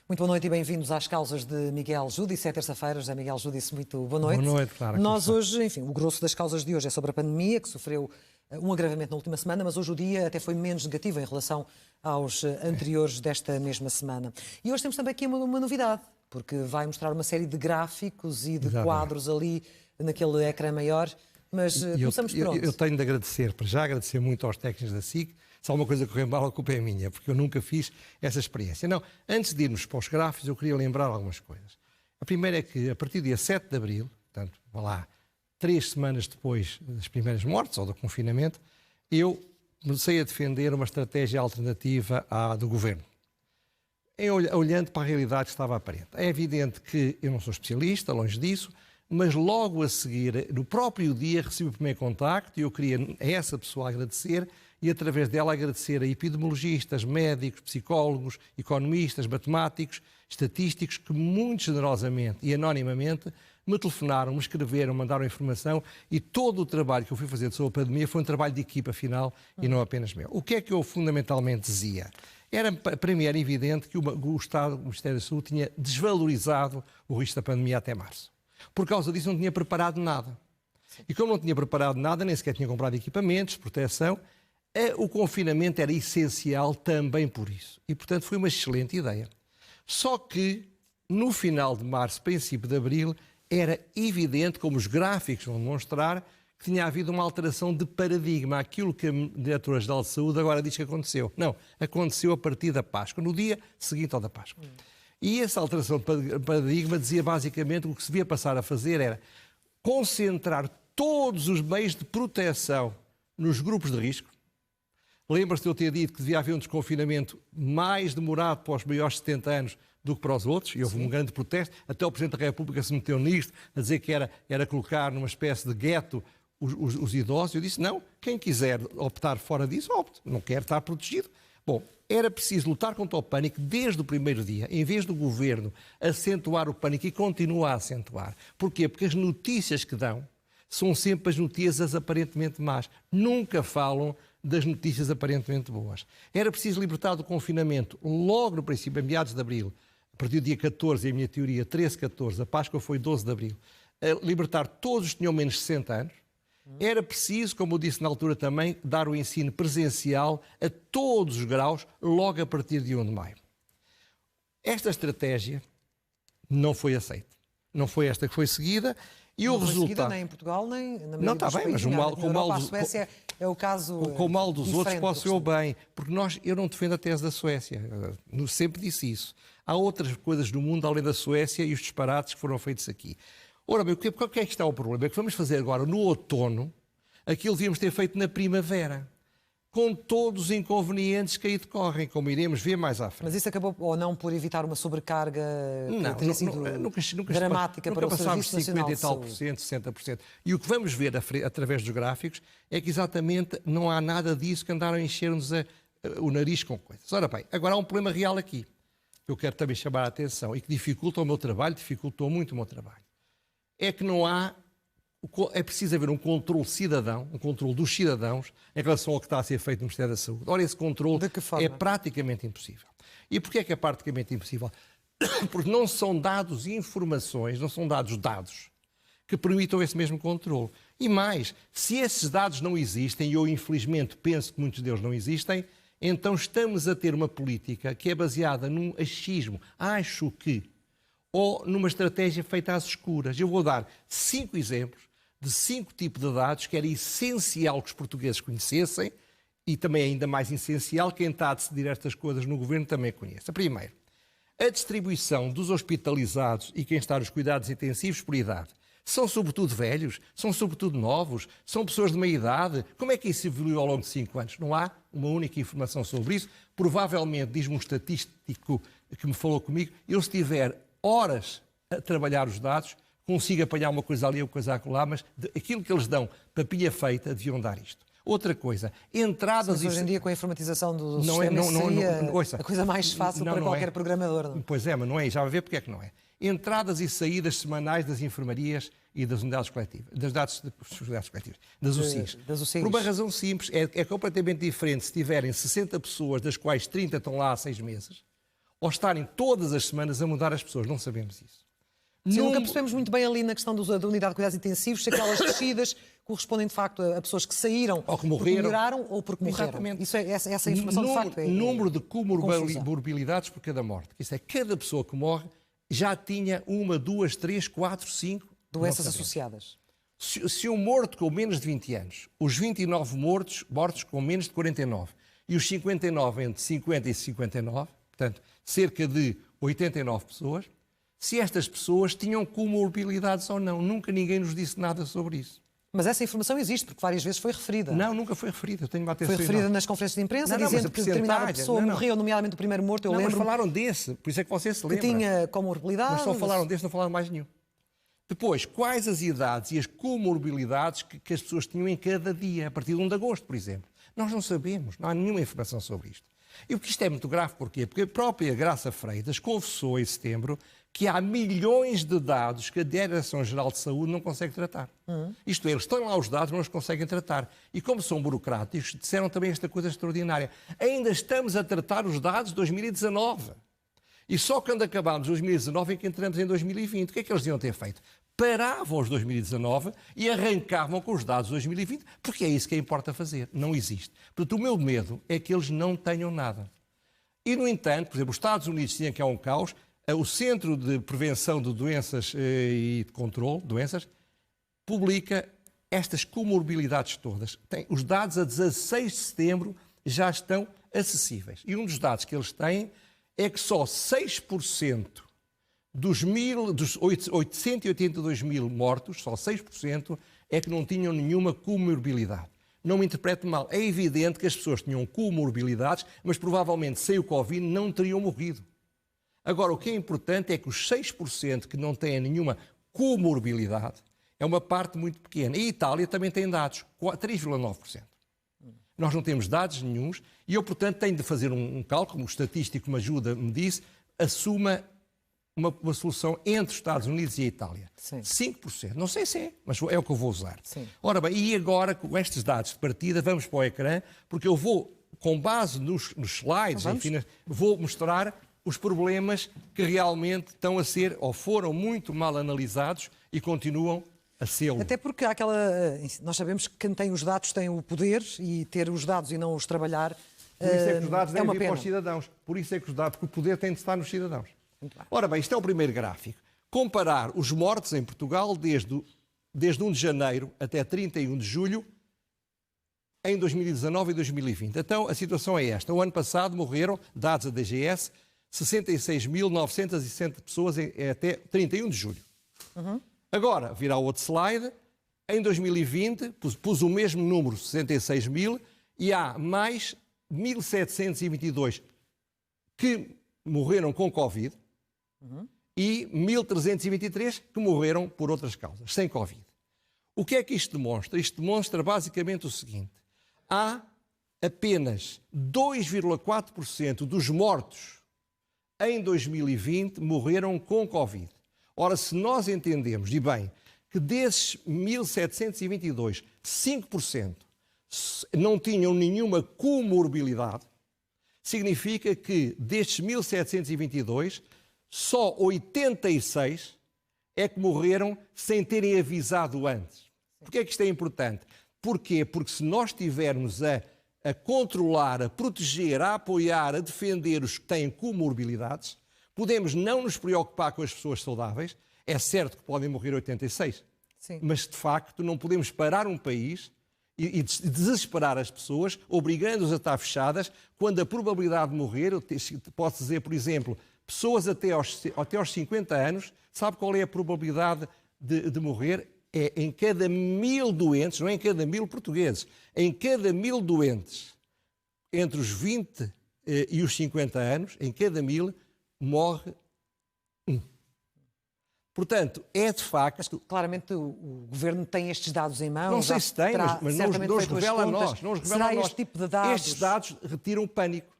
Muito boa noite e bem-vindos às causas de Miguel Júdice. É terça-feira, José Miguel Júdice, muito boa noite. Boa noite, Clara. Nós hoje, enfim, o grosso das causas de hoje é sobre a pandemia, que sofreu um agravamento na última semana, mas hoje o dia até foi menos negativo em relação aos anteriores desta mesma semana. E hoje temos também aqui uma novidade, porque vai mostrar uma série de gráficos e de quadros ali naquele ecrã maior, mas começamos por onde? Eu tenho de agradecer, para já agradecer muito aos técnicos da SIC. Se alguma coisa correr mal, a culpa é minha, porque eu nunca fiz essa experiência. Não, antes de irmos para os gráficos, eu queria lembrar algumas coisas. A primeira é que, a partir do dia 7 de abril, portanto, vá lá, 3 semanas depois das primeiras mortes, ou do confinamento, eu comecei a defender uma estratégia alternativa à do governo. Olhando para a realidade que estava aparente. É evidente que eu não sou especialista, longe disso, mas logo a seguir, no próprio dia, recebi o primeiro contacto e eu queria a essa pessoa agradecer e, através dela, agradecer a epidemiologistas, médicos, psicólogos, economistas, matemáticos, estatísticos, que muito generosamente e anonimamente me telefonaram, me escreveram, mandaram informação, e todo o trabalho que eu fui fazer sobre a pandemia foi um trabalho de equipa final e não apenas meu. O que é que eu fundamentalmente dizia? Para mim era evidente que o Estado, o Ministério da Saúde, tinha desvalorizado o risco da pandemia até março. Por causa disso não tinha preparado nada. E como não tinha preparado nada, nem sequer tinha comprado equipamentos, proteção, o confinamento era essencial também por isso. E, portanto, foi uma excelente ideia. Só que, no final de março, princípio de abril, era evidente, como os gráficos vão demonstrar, que tinha havido uma alteração de paradigma. Aquilo que a Diretora-Geral de Saúde agora diz que aconteceu. Não, aconteceu a partir da Páscoa, no dia seguinte ao da Páscoa. E essa alteração de paradigma dizia basicamente que o que se devia passar a fazer era concentrar todos os meios de proteção nos grupos de risco. Lembra-se de eu ter dito que devia haver um desconfinamento mais demorado para os maiores de 70 anos do que para os outros, e houve um grande protesto, até o Presidente da República se meteu nisto, a dizer que era colocar numa espécie de gueto os idosos. Eu disse, não, quem quiser optar fora disso, opte, não quer estar protegido. Bom, era preciso lutar contra o pânico desde o primeiro dia, em vez do Governo acentuar o pânico, e continua a acentuar. Porquê? Porque as notícias que dão são sempre as notícias aparentemente más. Nunca falam das notícias aparentemente boas. Era preciso libertar do confinamento logo no princípio, a meados de abril, a partir do dia 14, a minha teoria, 13, 14, a Páscoa foi 12 de abril, libertar todos os que tinham menos de 60 anos. Era preciso, como eu disse na altura também, dar o ensino presencial a todos os graus, logo a partir de 1 de maio. Esta estratégia não foi aceita. Não foi esta que foi seguida. E não o resultado... seguida nem em Portugal, nem na maioria não, está dos bem, países. mas Com a Suécia é o caso. Com o mal dos outros posso eu bem, porque eu não defendo a tese da Suécia, eu sempre disse isso. Há outras coisas no mundo além da Suécia e os disparates que foram feitos aqui. Ora bem, qual é que está o problema? É que vamos fazer agora no outono aquilo que devíamos ter feito na primavera, com todos os inconvenientes que aí decorrem, como iremos ver mais à frente. Mas isso acabou ou não por evitar uma sobrecarga que teria sido dramática para o Serviço Nacional de Saúde? Nunca passámos 50% e tal por cento. E o que vamos ver através dos gráficos é que exatamente não há nada disso que andaram a encher-nos o nariz com coisas. Ora bem, agora há um problema real aqui, que eu quero também chamar a atenção e que dificulta o meu trabalho, dificultou muito o meu trabalho. É que não há... É preciso haver um controle cidadão, um controle dos cidadãos em relação ao que está a ser feito no Ministério da Saúde. Ora, esse controle é praticamente impossível. E porquê é que é praticamente impossível? Porque não são dados informações, não são dados que permitam esse mesmo controle. E mais, se esses dados não existem, e eu infelizmente penso que muitos deles não existem, então estamos a ter uma política que é baseada num achismo, acho que, ou numa estratégia feita às escuras. Eu vou dar 5 exemplos de 5 tipos de dados que era essencial que os portugueses conhecessem e também ainda mais essencial quem está a decidir estas coisas no governo também conheça. Primeiro, a distribuição dos hospitalizados e quem está nos cuidados intensivos por idade. São sobretudo velhos? São sobretudo novos? São pessoas de meia idade? Como é que isso evoluiu ao longo de 5 anos? Não há uma única informação sobre isso. Provavelmente, diz-me um estatístico que me falou comigo, eu se tiver horas a trabalhar os dados, consigo apanhar uma coisa ali, uma coisa acolá, mas aquilo que eles dão, papinha feita, deviam dar isto. Outra coisa, entradas... Mas hoje em dia, com a informatização do sistema, seria a coisa mais fácil para qualquer programador. Não? Pois é, mas não é. Já vai ver porque é que não é. Entradas e saídas semanais das enfermarias e das unidades coletivas, das UCIs. Por uma razão simples, é completamente diferente se tiverem 60 pessoas, das quais 30 estão lá há 6 meses, ou estarem todas as semanas a mudar as pessoas. Não sabemos isso. Sim, nunca percebemos muito bem ali na questão da unidade de cuidados intensivos se aquelas descidas correspondem de facto a pessoas que saíram ou que porque melhoraram ou porque morreram. Exatamente. Isso essa informação de facto é número de comorbilidades por cada morte. Isso é, cada pessoa que morre já tinha 1, 2, 3, 4, 5 doenças associadas. Se um morto com menos de 20 anos, os 29 mortos com menos de 49 e os 59 entre 50 e 59, portanto, cerca de 89 pessoas, se estas pessoas tinham comorbilidades ou não. Nunca ninguém nos disse nada sobre isso. Mas essa informação existe, porque várias vezes foi referida. Não, nunca foi referida. Eu tenho uma atenção. Foi referida nas conferências de imprensa, dizendo que determinada pessoa morreu, nomeadamente o primeiro morto, eu lembro. Mas falaram desse, por isso é que você se lembra. Que tinha comorbilidades. Mas só falaram desse, não falaram mais nenhum. Depois, quais as idades e as comorbilidades que as pessoas tinham em cada dia, a partir de 1 de agosto, por exemplo? Nós não sabemos, não há nenhuma informação sobre isto. E porque isto é muito grave, porquê? Porque a própria Graça Freitas confessou em setembro que há milhões de dados que a Direção-Geral de Saúde não consegue tratar. Isto é, eles estão lá os dados, mas não os conseguem tratar. E como são burocráticos, disseram também esta coisa extraordinária. Ainda estamos a tratar os dados de 2019. E só quando acabámos 2019 é que entramos em 2020. O que é que eles deviam ter feito? Paravam os 2019 e arrancavam com os dados de 2020, porque é isso que importa fazer. Não existe. Portanto, o meu medo é que eles não tenham nada. E, no entanto, por exemplo, os Estados Unidos tinham que é um caos, o Centro de Prevenção de Doenças e de Controlo de Doenças publica estas comorbilidades todas. Os dados a 16 de setembro já estão acessíveis. E um dos dados que eles têm é que só 6% dos 882 mil mortos, só 6% é que não tinham nenhuma comorbilidade. Não me interprete mal. É evidente que as pessoas tinham comorbilidades, mas provavelmente sem o Covid não teriam morrido. Agora, o que é importante é que os 6% que não têm nenhuma comorbilidade é uma parte muito pequena. E a Itália também tem dados, 3,9%. Nós não temos dados nenhuns e eu, portanto, tenho de fazer um cálculo, o estatístico me ajuda, me disse, assuma uma solução entre os Estados Unidos e a Itália. Sim. 5%. Não sei se é, mas é o que eu vou usar. Sim. Ora bem, e agora, com estes dados de partida, vamos para o ecrã, porque eu vou, com base nos slides, enfim, vou mostrar os problemas que realmente estão a ser ou foram muito mal analisados e continuam a ser. Até porque há nós sabemos que quem tem os dados tem o poder e ter os dados e não os trabalhar por isso é que os dados devem vir pena. para os cidadãos. Por isso é que os dados, porque o poder tem de estar nos cidadãos. Ora bem, isto é o primeiro gráfico. Comparar os mortos em Portugal desde 1 de janeiro até 31 de julho em 2019 e 2020. Então, a situação é esta. O ano passado morreram, dados da DGS, 66.960 pessoas até 31 de julho. Agora, virá outro slide. Em 2020, pus o mesmo número, 66 mil, e há mais 1.722 que morreram com Covid e 1.323 que morreram por outras causas, sem Covid. O que é que isto demonstra? Isto demonstra basicamente o seguinte. Há apenas 2,4% dos mortos em 2020 morreram com Covid. Ora, se nós entendemos, e bem, que desses 1.722, 5% não tinham nenhuma comorbilidade, significa que destes 1.722, só 86 é que morreram sem terem avisado antes. Porquê é que isto é importante? Porquê? Porque se nós estivermos a controlar, a proteger, a apoiar, a defender os que têm comorbilidades, podemos não nos preocupar com as pessoas saudáveis. É certo que podem morrer 86, Sim. Mas de facto não podemos parar um país e desesperar as pessoas, obrigando-os a estar fechadas, quando a probabilidade de morrer, posso dizer, por exemplo, pessoas até aos 50 anos, sabe qual é a probabilidade de morrer? É em cada 1.000 doentes, não é em cada 1.000 portugueses, em cada 1.000 doentes entre os 20 e os 50 anos, em cada 1.000 morre um. Portanto, é de facto... Claramente o Governo tem estes dados em mãos. Não sei se tem, mas não os revela a nós. Será este tipo de dados... Estes dados retiram o pânico.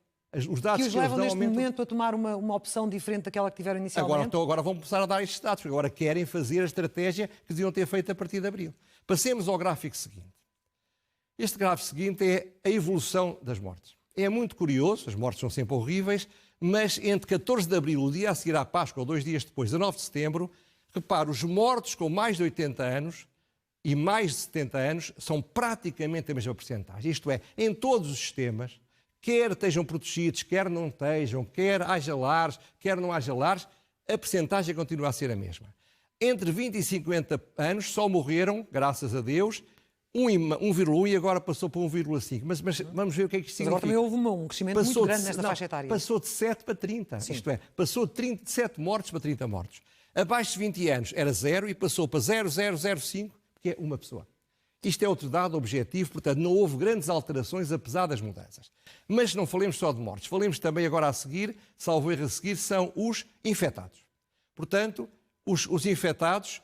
Os dados que os levam neste momento a tomar uma opção diferente daquela que tiveram inicialmente? Agora vão começar a dar estes dados, porque agora querem fazer a estratégia que deviam ter feito a partir de abril. Passemos ao gráfico seguinte. Este gráfico seguinte é a evolução das mortes. É muito curioso, as mortes são sempre horríveis, mas entre 14 de abril, o dia a seguir à Páscoa, ou 2 dias depois, 19 de setembro, repare, os mortos com mais de 80 anos e mais de 70 anos são praticamente a mesma percentagem. Isto é, em todos os sistemas, quer estejam protegidos, quer não estejam, quer haja lares, quer não haja lares, a percentagem continua a ser a mesma. Entre 20 e 50 anos só morreram, graças a Deus, 1,1 e agora passou para 1,5. Mas vamos ver o que é que isto significa. Mas agora também houve um crescimento muito grande nesta faixa etária. Passou de 7 para 30. Sim. Isto é, passou de 7 mortos para 30 mortos. Abaixo de 20 anos era 0 e passou para 0,005, que é uma pessoa. Isto é outro dado objetivo, portanto, não houve grandes alterações, apesar das mudanças. Mas não falemos só de mortes, falemos também agora a seguir, salvo erro a seguir, são os infectados. Portanto, os infectados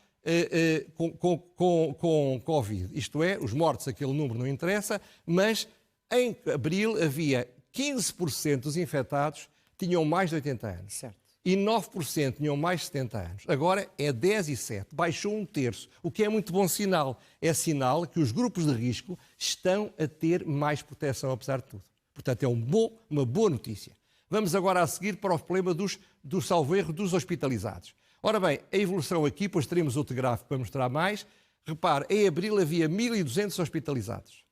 com Covid. Isto é, os mortos, aquele número não interessa, mas em abril havia 15% dos infectados tinham mais de 80 anos. Certo. E 9% tinham mais de 70 anos. Agora é 10 e 7, baixou 1/3, o que é muito bom sinal. É sinal que os grupos de risco estão a ter mais proteção, apesar de tudo. Portanto, é uma boa notícia. Vamos agora a seguir para o problema do salvo erro dos hospitalizados. Ora bem, a evolução aqui, pois teremos outro gráfico para mostrar mais. Repare, em abril havia 1.200 hospitalizados.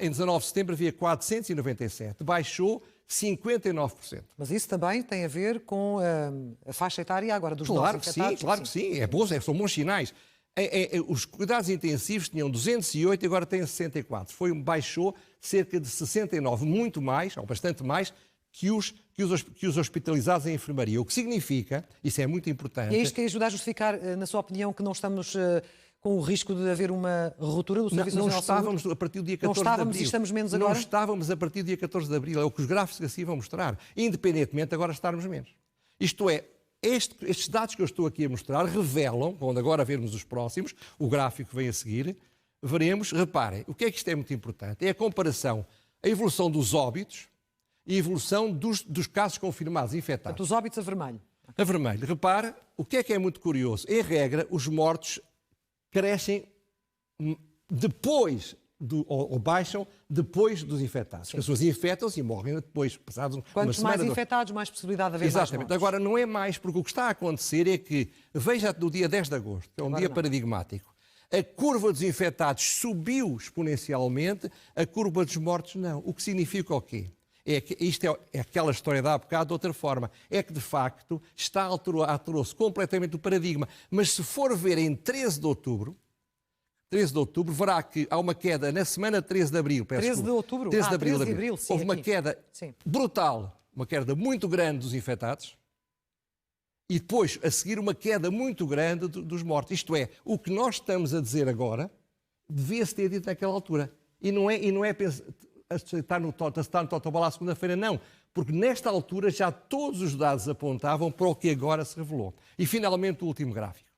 Em 19 de setembro havia 497. Baixou 59%. Mas isso também tem a ver com a faixa etária agora dos novos infectados? Claro que sim. São bons sinais. Os cuidados intensivos tinham 208 e agora têm 64. Baixou cerca de 69, muito mais, ou bastante mais, que os hospitalizados em enfermaria. O que significa, isso é muito importante... E é isto que ajuda a justificar, na sua opinião, que não estamos com o risco de haver uma ruptura do Serviço Nacional de Saúde? Não estávamos a partir do dia 14 de abril. Não estávamos e estamos menos agora? Não estávamos a partir do dia 14 de abril. É o que os gráficos assim vão mostrar. Independentemente de agora estarmos menos. Isto é, estes dados que eu estou aqui a mostrar revelam, quando agora vermos os próximos, o gráfico vem a seguir, veremos, reparem, o que é que isto é muito importante? É a comparação, a evolução dos óbitos e a evolução dos casos confirmados infectados. Portanto, os óbitos a vermelho. A vermelho. Repare, o que é muito curioso? Em regra, os mortos crescem depois, ou baixam depois dos infectados. As pessoas infectam-se e morrem depois, passados uma semana. Quanto mais infectados, mais possibilidade de haver mais mortes. Agora, não é mais, porque o que está a acontecer é que, veja no dia 10 de agosto, que é um dia paradigmático, a curva dos infectados subiu exponencialmente, a curva dos mortos não. O que significa o quê? Isto é aquela história de há bocado de outra forma. É que, de facto, alterou-se completamente o paradigma. Mas se for ver em 13 de outubro, verá que há uma queda na semana 13 de abril. 13 de outubro? 13 de abril. 13 de abril, sim, houve uma aqui. queda brutal, uma queda muito grande dos infectados e depois, a seguir, uma queda muito grande dos mortos. Isto é, o que nós estamos a dizer agora devia-se ter dito naquela altura. E não é está no Totobala à segunda-feira, não. Porque nesta altura já todos os dados apontavam para o que agora se revelou. E finalmente o último gráfico.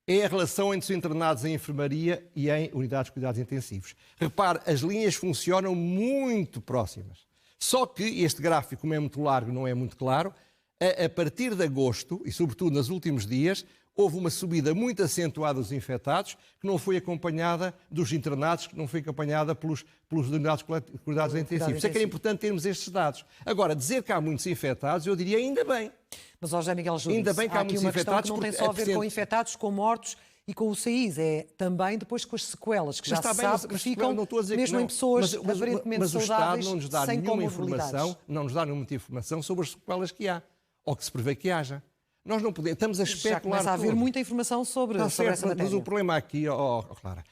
É a relação entre os internados em enfermaria e em unidades de cuidados intensivos. Repare, as linhas funcionam muito próximas. Só que este gráfico, como é muito largo, não é muito claro. A partir de agosto, e sobretudo nos últimos dias, houve uma subida muito acentuada dos infectados, que não foi acompanhada dos internados, que não foi acompanhada pelos unidades de cuidados intensivos. É que era importante termos estes dados. Agora, dizer que há muitos infectados, eu diria ainda bem. Mas, José Miguel Júdice, ainda bem que há aqui muitos uma questão infectados, que não tem só a ver com infectados, com mortos e com o CIs, é também depois com as sequelas, que já se sabe que ficam mesmo em pessoas aparentemente saudáveis, não nos dá sem nenhuma comorbilidades. não nos dá nenhuma informação sobre as sequelas que há, ou que se prevê que haja. Nós não podemos, estamos a especular. Já começa a haver muita informação sobre essa matéria. Mas o problema aqui, Clara,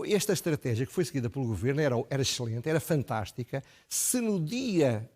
esta estratégia que foi seguida pelo Governo era excelente, era fantástica, se no dia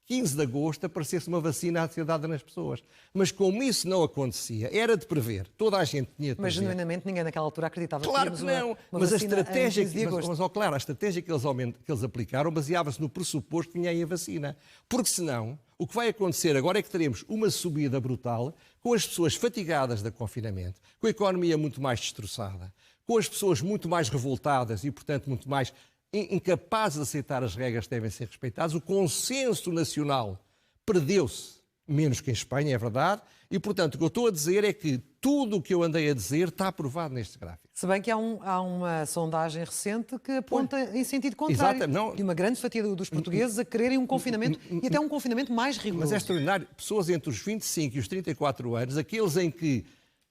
15 de agosto aparecesse uma vacina a ser dada nas pessoas. Mas como isso não acontecia, era de prever, toda a gente tinha de prever. Mas genuinamente ninguém naquela altura acreditava claro que não, uma mas a estratégia a estratégia que eles aplicaram baseava-se no pressuposto que tinha aí a vacina. Porque senão, o que vai acontecer agora é que teremos uma subida brutal, com as pessoas fatigadas de confinamento, com a economia muito mais destroçada, com as pessoas muito mais revoltadas e, portanto, muito mais incapazes de aceitar as regras que devem ser respeitadas. O consenso nacional perdeu-se, menos que em Espanha, é verdade, E, portanto, o que eu estou a dizer é que tudo o que eu andei a dizer está aprovado nestes gráficos. Se bem que há uma sondagem recente que aponta em sentido contrário. Exato, não. E uma grande fatia dos portugueses a quererem um confinamento e até um confinamento mais rigoroso. Mas é extraordinário. Pessoas entre os 25 e os 34 anos, aqueles em que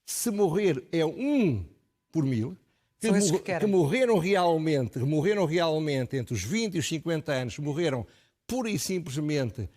se morrer é 1 por 1000, que morreram realmente entre os 20 e os 50 anos, morreram pura e simplesmente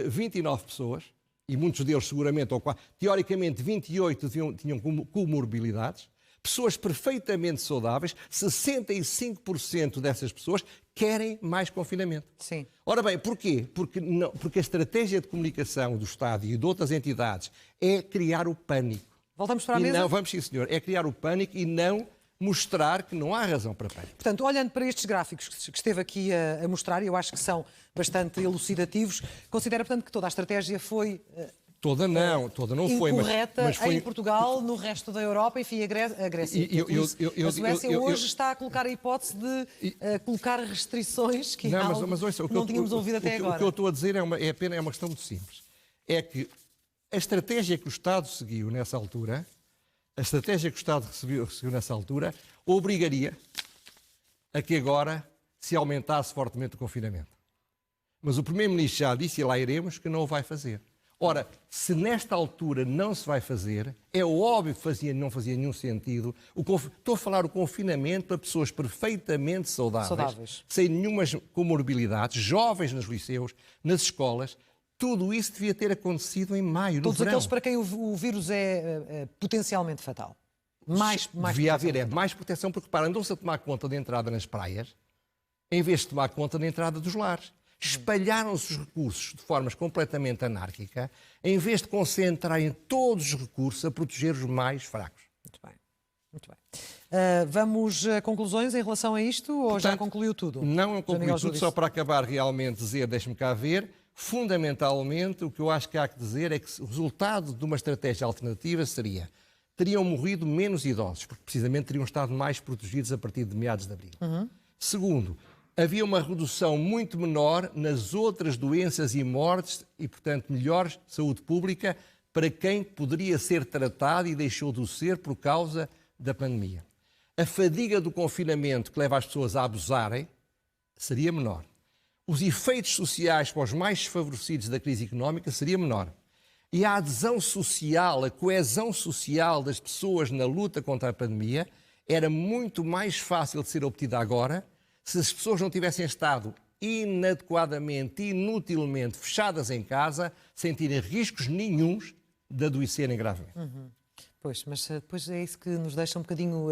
29 pessoas, e muitos deles seguramente, ou teoricamente 28 tinham comorbilidades, pessoas perfeitamente saudáveis, 65% dessas pessoas querem mais confinamento. Sim. Ora bem, porquê? Porque a estratégia de comunicação do Estado e de outras entidades é criar o pânico. Voltamos para a mesa? Não, vamos sim, senhor. É criar o pânico e não mostrar que não há razão para pânico. Portanto, olhando para estes gráficos que esteve aqui a mostrar, e eu acho que são bastante elucidativos, considera, portanto, que toda a estratégia foi... Toda não foi, incorreta foi... em Portugal, no resto da Europa, enfim, a Grécia. A Suécia hoje está a colocar a hipótese de colocar restrições que não tínhamos ouvido até agora. O que eu estou a dizer é uma questão muito simples. É que a estratégia que o Estado seguiu nessa altura, obrigaria a que agora se aumentasse fortemente o confinamento. Mas o Primeiro-Ministro já disse, e lá iremos, que não o vai fazer. Ora, se nesta altura não se vai fazer, é óbvio que não fazia nenhum sentido. Estou a falar o confinamento para pessoas perfeitamente saudáveis, sem nenhumas comorbilidades, jovens nos liceus, nas escolas. Tudo isso devia ter acontecido em maio, no verão. Todos aqueles para quem o vírus é potencialmente fatal. Devia haver mais proteção, porque, repara, andou-se a tomar conta da entrada nas praias, em vez de tomar conta da entrada dos lares. Espalharam-se os recursos de formas completamente anárquica, em vez de concentrarem todos os recursos a proteger os mais fracos. Muito bem. Vamos a conclusões em relação a isto, ou portanto, já concluiu tudo? Não concluiu tudo, só para acabar realmente dizer, deixe-me cá ver, fundamentalmente o que eu acho que há que dizer é que o resultado de uma estratégia alternativa teriam morrido menos idosos, porque precisamente teriam estado mais protegidos a partir de meados de abril. Segundo, havia uma redução muito menor nas outras doenças e mortes e, portanto, melhor saúde pública para quem poderia ser tratado e deixou de o ser por causa da pandemia. A fadiga do confinamento que leva as pessoas a abusarem seria menor. Os efeitos sociais para os mais desfavorecidos da crise económica seria menor. E a adesão social, a coesão social das pessoas na luta contra a pandemia era muito mais fácil de ser obtida agora se as pessoas não tivessem estado inadequadamente, inutilmente fechadas em casa, sem terem riscos nenhuns de adoecerem gravemente. Pois, mas depois é isso que nos deixa um bocadinho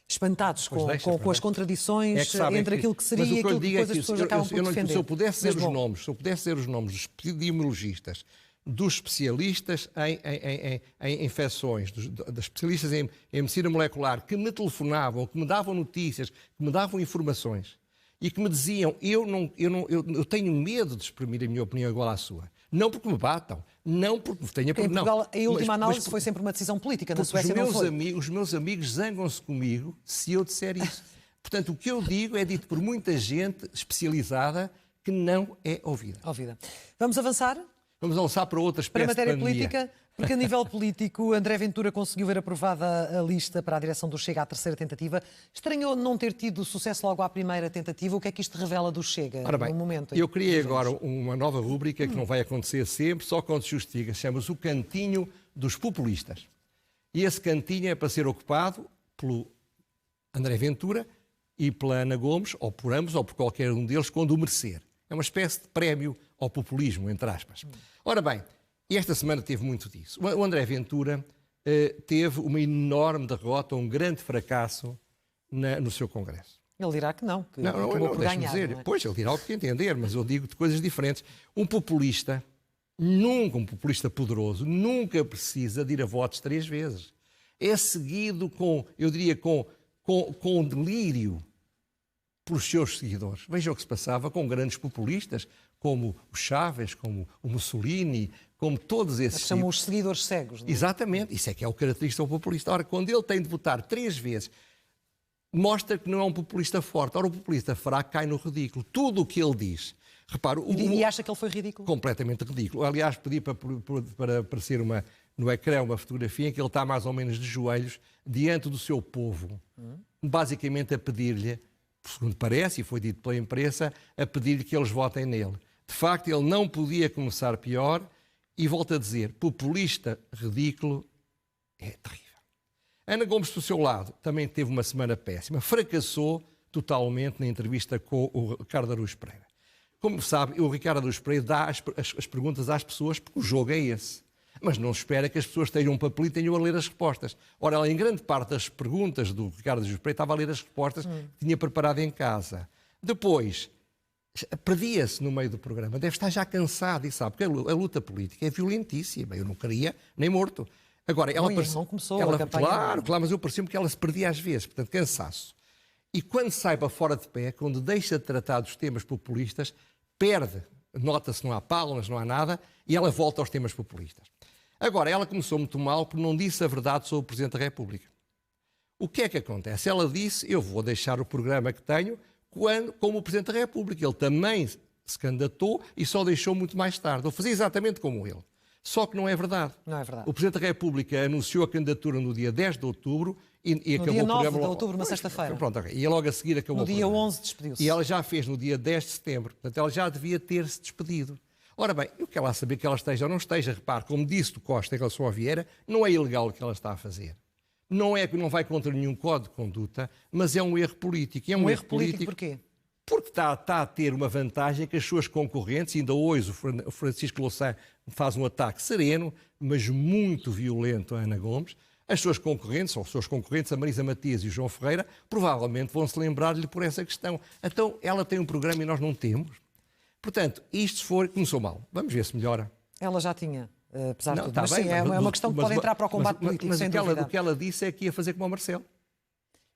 espantados com as contradições entre aquilo que seria e aquilo que depois as pessoas acabam por defender. Se eu pudesse dizer os nomes dos epidemiologistas, dos especialistas em infecções, dos especialistas em medicina molecular, que me telefonavam, que me davam notícias, que me davam informações e que me diziam, eu tenho medo de exprimir a minha opinião igual à sua. Não porque me batam, não porque tenha... Em Portugal, em última análise, foi sempre uma decisão política, na Suécia não foi. Os meus amigos zangam-se comigo se eu disser isso. Portanto, o que eu digo é dito por muita gente especializada que não é ouvida. Vamos avançar? Vamos avançar para outra espécie de pandemia. Para a matéria política, porque a nível político, André Ventura conseguiu ver aprovada a lista para a direção do Chega à terceira tentativa. Estranhou não ter tido sucesso logo à primeira tentativa. O que é que isto revela do Chega? Ora bem, no momento eu criei agora uma nova rúbrica que não vai acontecer sempre, só quando se justifica. Chama-se o Cantinho dos Populistas. E esse cantinho é para ser ocupado pelo André Ventura e pela Ana Gomes, ou por ambos, ou por qualquer um deles, quando o merecer. É uma espécie de prémio ao populismo, entre aspas. Ora bem, e esta semana teve muito disso. O André Ventura teve uma enorme derrota, um grande fracasso no seu Congresso. Ele dirá que não, não, deixe-me dizer. Não é? Pois, ele dirá o que entender, mas eu digo de coisas diferentes. Um populista poderoso, nunca precisa de ir a votos 3 vezes. É seguido com delírio pelos seus seguidores. Veja o que se passava com grandes populistas, como o Chávez, como o Mussolini, como todos esses... Chamam os seguidores cegos. Não é? Exatamente, isso é que é o característico do populista. Ora, quando ele tem de votar 3 vezes, mostra que não é um populista forte. Ora, o populista fraco cai no ridículo. Tudo o que ele diz... Repara, e acha que ele foi ridículo? Completamente ridículo. Aliás, pedi para ser no ecrã uma fotografia em que ele está mais ou menos de joelhos diante do seu povo, basicamente a pedir-lhe, segundo parece, e foi dito pela imprensa, a pedir-lhe que eles votem nele. De facto, ele não podia começar pior e, volto a dizer, populista, ridículo, é terrível. Ana Gomes, do seu lado, também teve uma semana péssima. Fracassou totalmente na entrevista com o Ricardo Araújo Pereira. Como sabe, o Ricardo Araújo Pereira dá as perguntas às pessoas porque o jogo é esse. Mas não espera que as pessoas tenham um papel e tenham a ler as respostas. Ora, ela, em grande parte das perguntas do Ricardo Araújo Pereira, estava a ler as respostas que tinha preparado em casa. Depois, perdia-se no meio do programa. Deve estar já cansado e sabe que a luta política é violentíssima. Eu não queria nem morto. Agora, ela não começou a campanha. Claro, mas eu parecia-me que ela se perdia às vezes. Portanto, cansaço. E quando sai para fora de pé, quando deixa de tratar dos temas populistas, perde. Nota-se, não há palmas, não há nada, e ela volta aos temas populistas. Agora, ela começou muito mal porque não disse a verdade sobre o Presidente da República. O que é que acontece? Ela disse, eu vou deixar o programa que tenho como o Presidente da República. Ele também se candidatou e só deixou muito mais tarde. Vou fazer exatamente como ele. Só que não é verdade. Não é verdade. O Presidente da República anunciou a candidatura no dia 10 de outubro e acabou dia o programa... 9 de outubro, uma sexta-feira. Pronto, okay. E logo a seguir acabou no o programa. No dia 11 despediu-se. E ela já fez no dia 10 de setembro. Portanto, ela já devia ter-se despedido. Ora bem, eu quero lá saber que ela esteja ou não esteja. Repare, como disse do Costa em relação ao Vieira, não é ilegal o que ela está a fazer. Não é que não vai contra nenhum código de conduta, mas é um erro político. E é um erro político porquê? Porque está a ter uma vantagem que as suas concorrentes, ainda hoje o Francisco Louçã faz um ataque sereno, mas muito violento a Ana Gomes. As suas concorrentes, ou os seus concorrentes, a Marisa Matias e o João Ferreira, provavelmente vão se lembrar-lhe por essa questão. Então, ela tem um programa e nós não temos. Portanto, isto começou mal. Vamos ver se melhora. Ela já tinha, apesar de tudo. Tá Mas bem, sim, é uma questão que pode entrar para o combate político, mas sem dúvida. o que ela disse é que ia fazer como o Marcelo.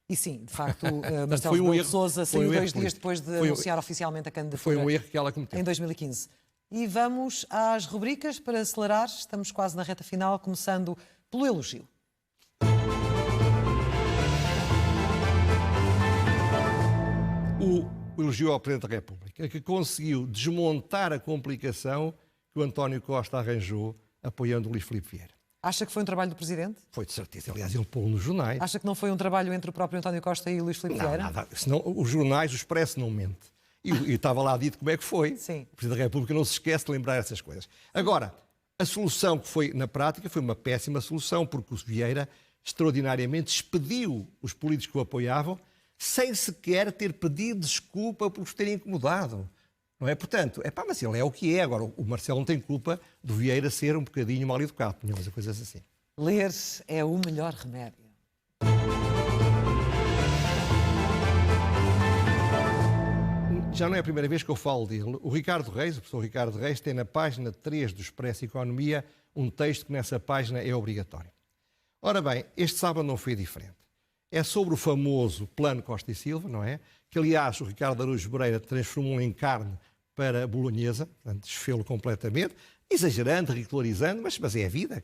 E sim, de facto, Marcelo Rebelo de Sousa saiu 2 dias depois de anunciar oficialmente a candidatura. Foi um erro que ela cometeu. Em 2015. E vamos às rubricas para acelerar. Estamos quase na reta final, começando pelo elogio. O elogio ao Presidente da República, que conseguiu desmontar a complicação que o António Costa arranjou apoiando o Luís Filipe Vieira. Acha que foi um trabalho do Presidente? Foi de certeza. Aliás, ele pôs nos jornais. Acha que não foi um trabalho entre o próprio António Costa e o Luís Filipe Vieira? Nada. Senão, os jornais, o Expresso não mente. E estava lá dito como é que foi. Sim. O Presidente da República não se esquece de lembrar essas coisas. Agora, a solução que foi, na prática, foi uma péssima solução, porque o Vieira, extraordinariamente, despediu os políticos que o apoiavam, sem sequer ter pedido desculpa por os terem incomodado. Não é? Portanto, mas ele é o que é. Agora, o Marcelo não tem culpa do Vieira ser um bocadinho mal educado, fazer coisas assim. Ler é o melhor remédio. Já não é a primeira vez que eu falo dele. O Ricardo Reis, o professor Ricardo Reis, tem na página 3 do Expresso Economia um texto que nessa página é obrigatório. Ora bem, este sábado não foi diferente. É sobre o famoso Plano Costa e Silva, não é? Que, aliás, o Ricardo Araújo Pereira transformou em carne para a bolonhesa, portanto, desfê-lo completamente, exagerando, ridicularizando, mas é a vida.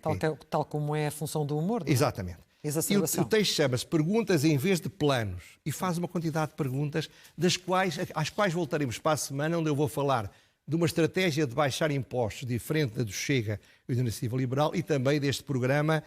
Tal como é a função do humor, não é? Exatamente. E o texto chama-se Perguntas em vez de Planos e faz uma quantidade de perguntas às quais voltaremos para a semana, onde eu vou falar de uma estratégia de baixar impostos diferente da do Chega e da Iniciativa Liberal e também deste programa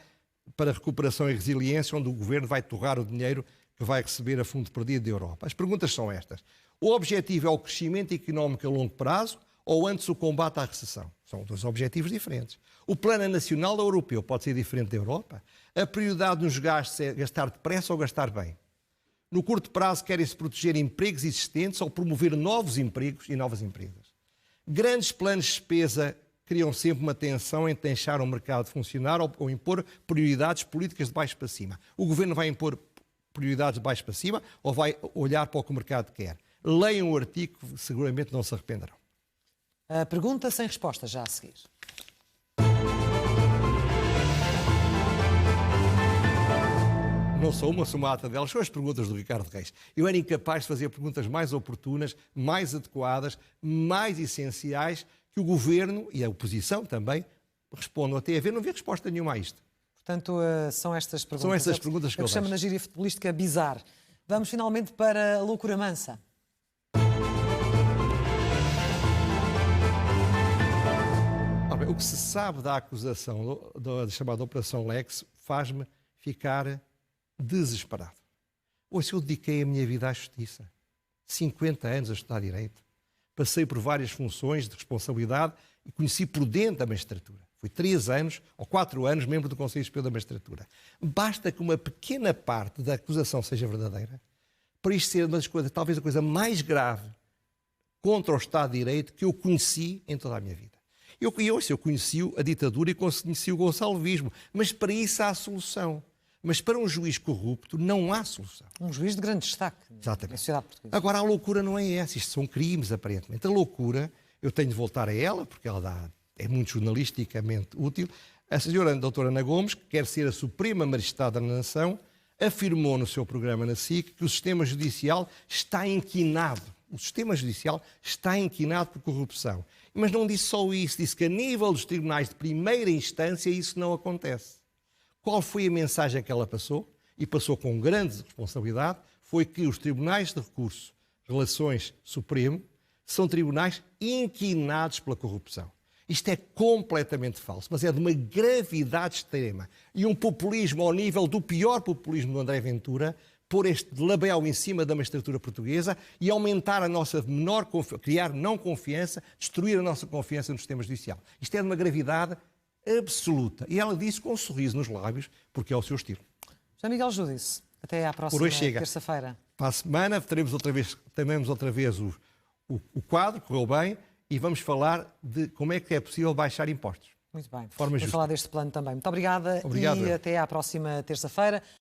para recuperação e resiliência, onde o Governo vai torrar o dinheiro que vai receber a fundo perdido da Europa. As perguntas são estas. O objetivo é o crescimento económico a longo prazo ou antes o combate à recessão? São dois objetivos diferentes. O plano nacional ou europeu pode ser diferente da Europa? A prioridade nos gastos é gastar depressa ou gastar bem? No curto prazo querem-se proteger empregos existentes ou promover novos empregos e novas empresas? Grandes planos de despesa criam sempre uma tensão entre deixar o mercado funcionar ou impor prioridades políticas de baixo para cima. O Governo vai impor prioridades de baixo para cima ou vai olhar para o que o mercado quer? Leiam o artigo, seguramente não se arrependerão. A pergunta sem resposta, já a seguir. Não sou uma somata delas, são as perguntas do Ricardo Reis. Eu era incapaz de fazer perguntas mais oportunas, mais adequadas, mais essenciais que o Governo e a oposição também respondam. Até a ver, não vi resposta nenhuma a isto. Portanto, são estas perguntas. São estas perguntas que eu chamo na gíria futebolística bizarro. Vamos finalmente para a loucura mansa. que se sabe da acusação da chamada Operação Lex faz-me ficar desesperado. Hoje eu dediquei a minha vida à justiça. 50 anos a estudar Direito. Passei por várias funções de responsabilidade e conheci por dentro a magistratura. Fui 3 anos ou 4 anos membro do Conselho Superior da Magistratura. Basta que uma pequena parte da acusação seja verdadeira para isto ser uma das coisas, talvez a coisa mais grave contra o Estado de Direito que eu conheci em toda a minha vida. Eu conheci a ditadura e conheci o gonçalvismo, mas para isso há solução. Mas para um juiz corrupto não há solução. Um juiz de grande destaque Exatamente. na sociedade portuguesa. Agora, a loucura não é essa. Isto são crimes, aparentemente. A loucura, eu tenho de voltar a ela, porque ela é muito jornalisticamente útil. A senhora doutora Ana Gomes, que quer ser a Suprema Magistrada da Nação, afirmou no seu programa na SIC que o sistema judicial está inquinado. O sistema judicial está inquinado por corrupção. Mas não disse só isso. Disse que a nível dos tribunais de primeira instância isso não acontece. Qual foi a mensagem que ela passou? E passou com grande responsabilidade, foi que os tribunais de recurso, Relações Supremo, são tribunais inquinados pela corrupção. Isto é completamente falso, mas é de uma gravidade extrema. E um populismo ao nível do pior populismo do André Ventura, pôr este labéu em cima da magistratura portuguesa e aumentar a nossa criar não confiança, destruir a nossa confiança no sistema judicial. Isto é de uma gravidade absoluta. E ela disse com um sorriso nos lábios, porque é o seu estilo. José Miguel Júdice, até à próxima Por hoje chega. terça-feira. Para a semana teremos outra vez o quadro, correu bem, e vamos falar de como é que é possível baixar impostos. Muito bem. De forma Vamos justa. falar deste plano também. Muito obrigada Obrigado. e até à próxima terça-feira.